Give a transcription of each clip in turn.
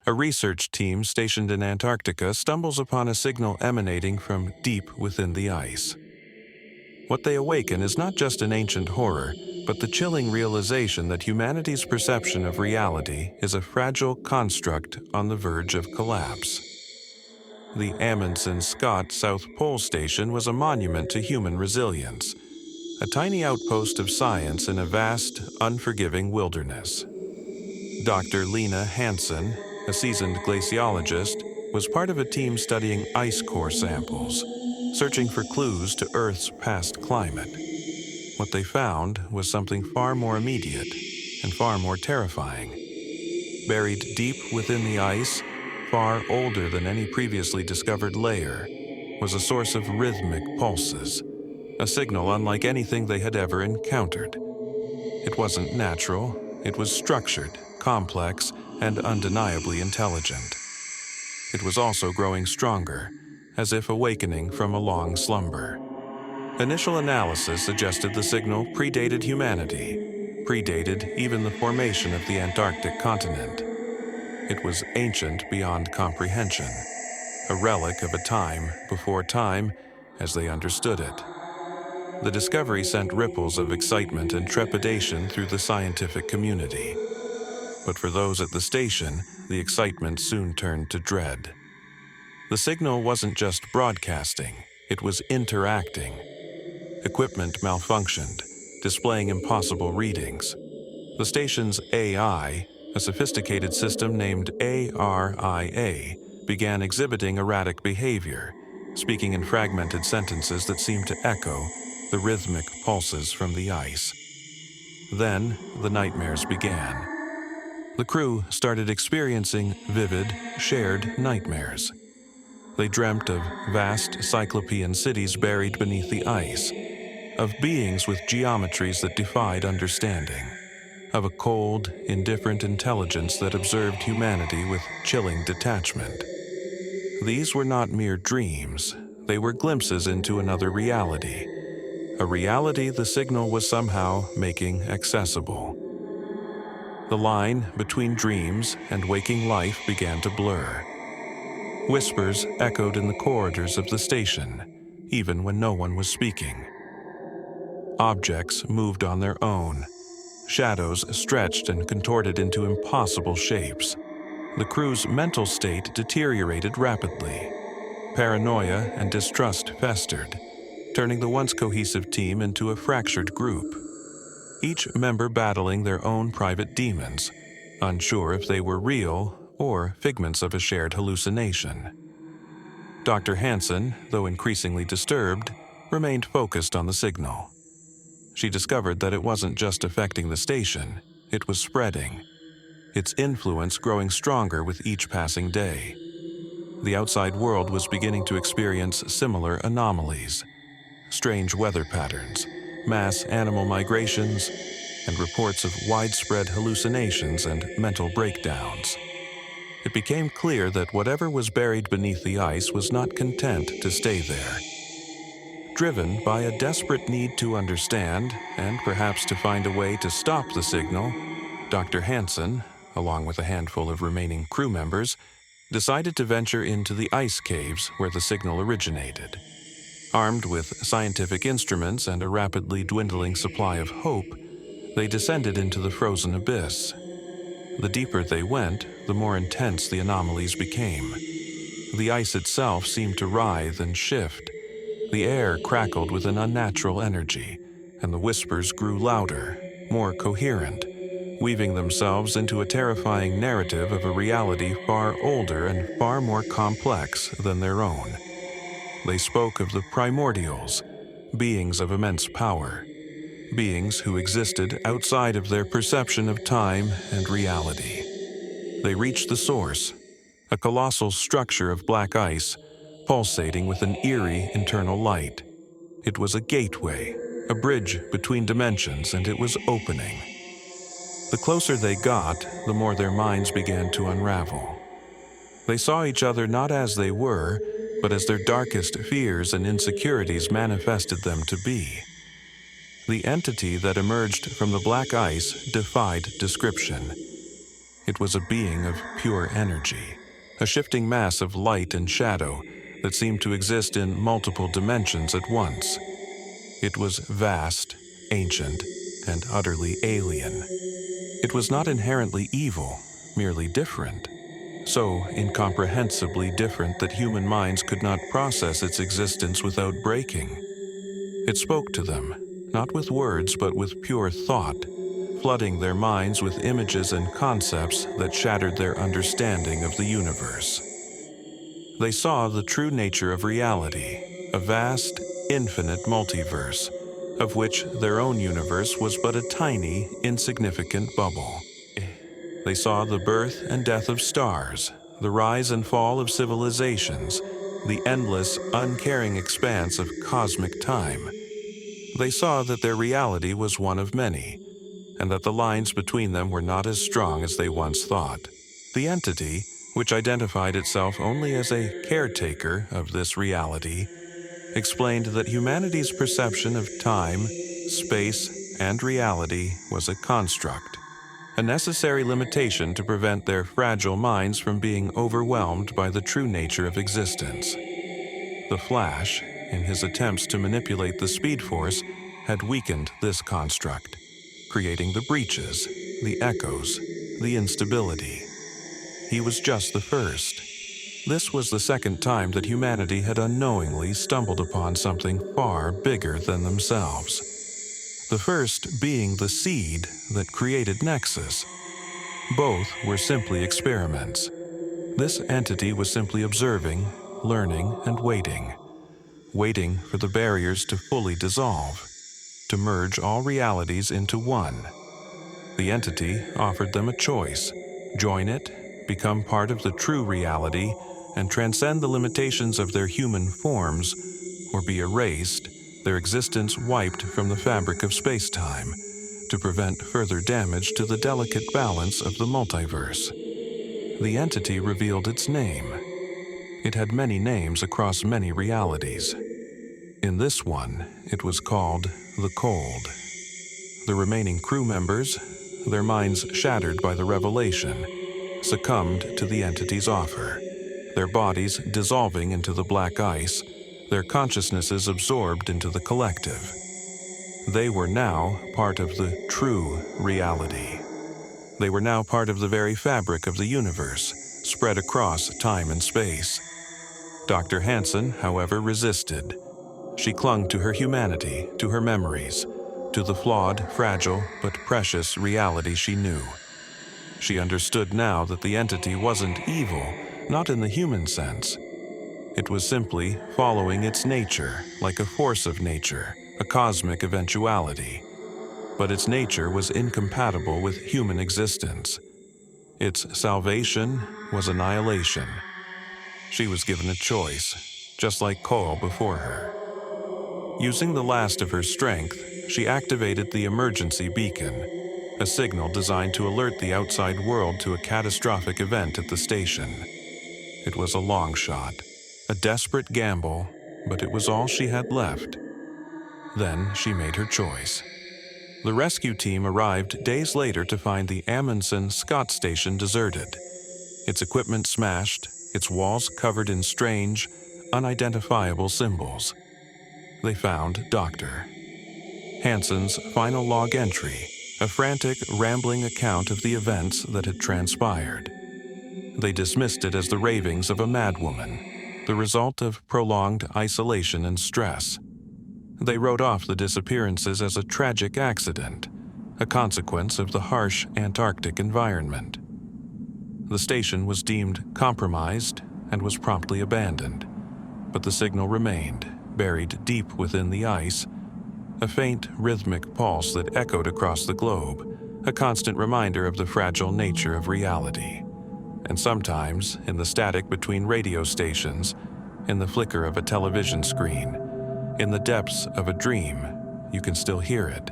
A research team stationed in Antarctica stumbles upon a signal emanating from deep within the ice. What they awaken is not just an ancient horror, but the chilling realization that humanity's perception of reality is a fragile construct on the verge of collapse. The Amundsen Scott South Pole Station was a monument to human resilience, a tiny outpost of science in a vast, unforgiving wilderness. Dr. Lena Hansen, a seasoned glaciologist, was part of a team studying ice core samples, searching for clues to Earth's past climate. What they found was something far more immediate and far more terrifying. Buried deep within the ice, far older than any previously discovered layer, was a source of rhythmic pulses, a signal unlike anything they had ever encountered. It wasn't natural, it was structured, complex, and undeniably intelligent. It was also growing stronger, as if awakening from a long slumber. Initial analysis suggested the signal predated humanity, predated even the formation of the Antarctic continent. It was ancient beyond comprehension, a relic of a time before time as they understood it. The discovery sent ripples of excitement and trepidation through the scientific community. But for those at the station, the excitement soon turned to dread. The signal wasn't just broadcasting, it was interacting. Equipment malfunctioned, displaying impossible readings. The station's AI, a sophisticated system named ARIA, began exhibiting erratic behavior, speaking in fragmented sentences that seemed to echo the rhythmic pulses from the ice. Then, the nightmares began. The crew started experiencing vivid, shared nightmares. They dreamt of vast cyclopean cities buried beneath the ice, of beings with geometries that defied understanding, of a cold, indifferent intelligence that observed humanity with chilling detachment. These were not mere dreams, they were glimpses into another reality, a reality the signal was somehow making accessible. The line between dreams and waking life began to blur. Whispers echoed in the corridors of the station, even when no one was speaking. Objects moved on their own. Shadows stretched and contorted into impossible shapes. The crew's mental state deteriorated rapidly. Paranoia and distrust festered, turning the once cohesive team into a fractured group. Each member battling their own private demons, unsure if they were real or figments of a shared hallucination. Dr. Hansen, though increasingly disturbed, remained focused on the signal. She discovered that it wasn't just affecting the station, it was spreading, its influence growing stronger with each passing day. The outside world was beginning to experience similar anomalies, strange weather patterns, mass animal migrations, and reports of widespread hallucinations and mental breakdowns. It became clear that whatever was buried beneath the ice was not content to stay there. Driven by a desperate need to understand, and perhaps to find a way to stop the signal, Dr. Hansen, along with a handful of remaining crew members, decided to venture into the ice caves where the signal originated. Armed with scientific instruments and a rapidly dwindling supply of hope, they descended into the frozen abyss. The deeper they went, the more intense the anomalies became. The ice itself seemed to writhe and shift. The air crackled with an unnatural energy, and the whispers grew louder, more coherent, weaving themselves into a terrifying narrative of a reality far older and far more complex than their own. They spoke of the primordials, beings of immense power, beings who existed outside of their perception of time and reality. They reached the source, a colossal structure of black ice, pulsating with an eerie internal light. It was a gateway, a bridge between dimensions, and it was opening. The closer they got, the more their minds began to unravel. They saw each other not as they were, but as their darkest fears and insecurities manifested them to be. The entity that emerged from the black ice defied description. It was a being of pure energy, a shifting mass of light and shadow that seemed to exist in multiple dimensions at once. It was vast, ancient, and utterly alien. It was not inherently evil, merely different. So incomprehensibly different that human minds could not process its existence without breaking. It spoke to them, not with words but with pure thought, flooding their minds with images and concepts that shattered their understanding of the universe. They saw the true nature of reality, a vast, infinite multiverse, of which their own universe was but a tiny, insignificant bubble. They saw the birth and death of stars, the rise and fall of civilizations, the endless, uncaring expanse of cosmic time. They saw that their reality was one of many, and that the lines between them were not as strong as they once thought. The entity, which identified itself only as a caretaker of this reality, explained that humanity's perception of time, space, and reality was a construct, a necessary limitation to prevent their fragile minds from being overwhelmed by the true nature of existence. The Flash, in his attempts to manipulate the Speed Force, had weakened this construct, creating the breaches, the echoes, the instability. He was just the first. This was the second time that humanity had unknowingly stumbled upon something far bigger than themselves. The first being the seed that created Nexus. Both were simply experiments. This entity was simply observing, learning, and waiting for the barriers to fully dissolve, to merge all realities into one. The entity offered them a choice: join it, become part of the true reality, and transcend the limitations of their human forms, or be erased, their existence wiped from the fabric of space-time, to prevent further damage to the delicate balance of the multiverse. The entity revealed its name. It had many names across many realities. In this one, it was called the Cold. The remaining crew members, their minds shattered by the revelation, succumbed to the entity's offer, their bodies dissolving into the black ice, their consciousnesses absorbed into the collective. They were now part of the true reality. They were now part of the very fabric of the universe, spread across time and space. Dr. Hansen, however, resisted. She clung to her humanity, to her memories, to the flawed, fragile, but precious reality she knew. She understood now that the entity wasn't evil, not in the human sense. It was simply following its nature, like a force of nature, a cosmic eventuality. But its nature was incompatible with human existence. Its salvation was annihilation. She was given a choice, just like Cole before her. Using the last of her strength, she activated the emergency beacon, a signal designed to alert the outside world to a catastrophic event at the station. It was a long shot, a desperate gamble, but it was all she had left. Then she made her choice. The rescue team arrived days later to find the Amundsen Scott station deserted, its equipment smashed, its walls covered in strange, unidentifiable symbols. They found Dr. Hansen's final log entry, a frantic, rambling account of the events that had transpired. They dismissed it as the ravings of a madwoman, the result of prolonged isolation and stress. They wrote off the disappearances as a tragic accident, a consequence of the harsh Antarctic environment. The station was deemed compromised and was promptly abandoned, but the signal remained, buried deep within the ice, a faint rhythmic pulse that echoed across the globe, a constant reminder of the fragile nature of reality. And sometimes, in the static between radio stations, in the flicker of a television screen, in the depths of a dream, you can still hear it.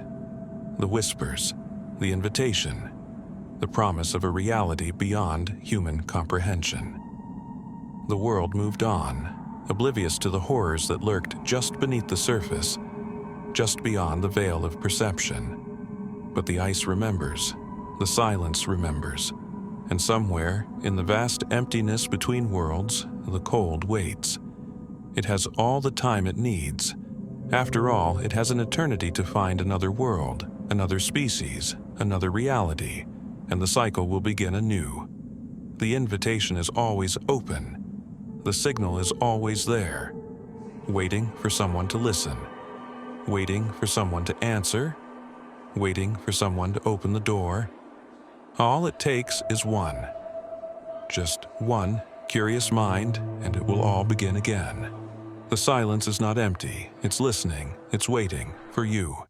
The whispers, the invitation, the promise of a reality beyond human comprehension. The world moved on, oblivious to the horrors that lurked just beneath the surface, just beyond the veil of perception. But the ice remembers, the silence remembers, And somewhere, in the vast emptiness between worlds, the cold waits. It has all the time it needs. After all, it has an eternity to find another world, another species, another reality, and the cycle will begin anew. The invitation is always open. The signal is always there, waiting for someone to listen, waiting for someone to answer, waiting for someone to open the door. All it takes is one. Just one curious mind, and it will all begin again. The silence is not empty. It's listening. It's waiting for you.